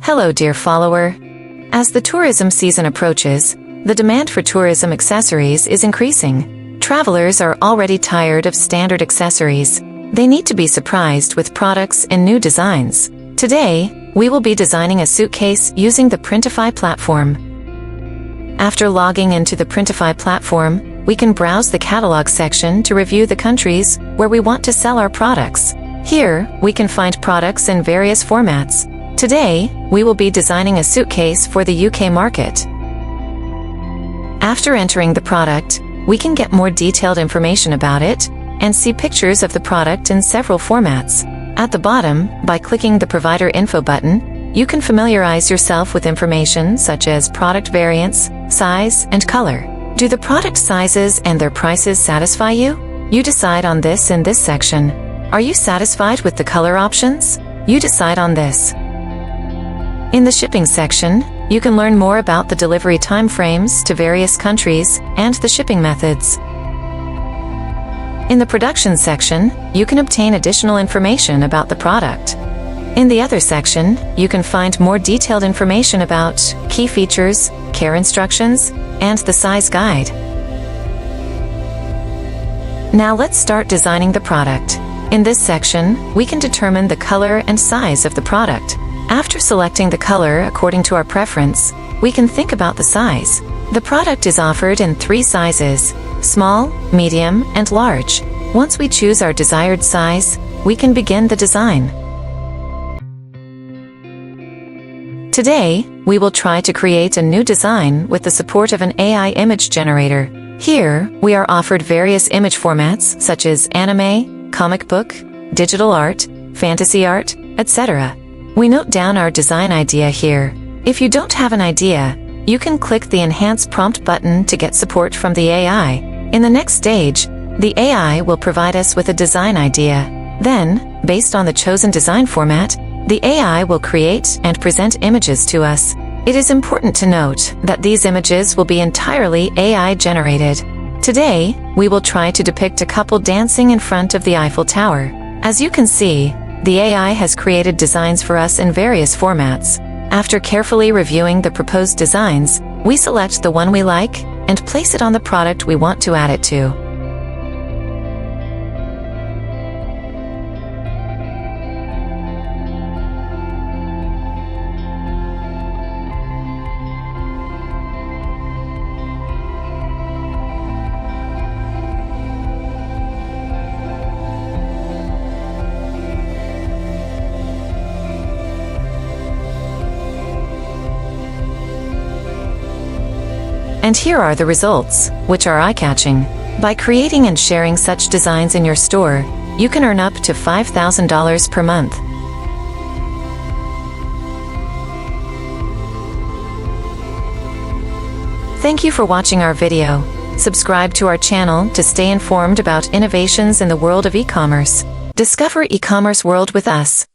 Hello, dear follower. As the tourism season approaches, the demand for tourism accessories is increasing. Travelers are already tired of standard accessories. They need to be surprised with products in new designs. Today, we will be designing a suitcase using the Printify platform. After logging into the Printify platform, we can browse the catalog section to review the countries where we want to sell our products. Here, we can find products in various formats. Today, we will be designing a suitcase for the UK market. After entering the product, we can get more detailed information about it and see pictures of the product in several formats. At the bottom, by clicking the Provider Info button, you can familiarize yourself with information such as product variants, size, and color. Do the product sizes and their prices satisfy you? You decide on this in this section. Are you satisfied with the color options? You decide on this. In the shipping section, you can learn more about the delivery timeframes to various countries and the shipping methods. In the production section, you can obtain additional information about the product. In the other section, you can find more detailed information about key features, care instructions, and the size guide. Now let's start designing the product. In this section, we can determine the color and size of the product. After selecting the color according to our preference, we can think about the size. The product is offered in 3 sizes: small, medium, and large. Once we choose our desired size, we can begin the design. Today, we will try to create a new design with the support of an AI image generator. Here, we are offered various image formats such as anime, comic book, digital art, fantasy art, etc. We note down our design idea here. If you don't have an idea, you can click the Enhance Prompt button to get support from the AI. In the next stage, the AI will provide us with a design idea. Then, based on the chosen design format, the AI will create and present images to us. It is important to note that these images will be entirely AI generated. Today, we will try to depict a couple dancing in front of the Eiffel Tower. As you can see, the AI has created designs for us in various formats. After carefully reviewing the proposed designs, we select the one we like and place it on the product we want to add it to. And here are the results, which are eye-catching. By creating and sharing such designs in your store, you can earn up to $5,000 per month. Thank you for watching our video. Subscribe to our channel to stay informed about innovations in the world of e-commerce. Discover e-commerce world with us.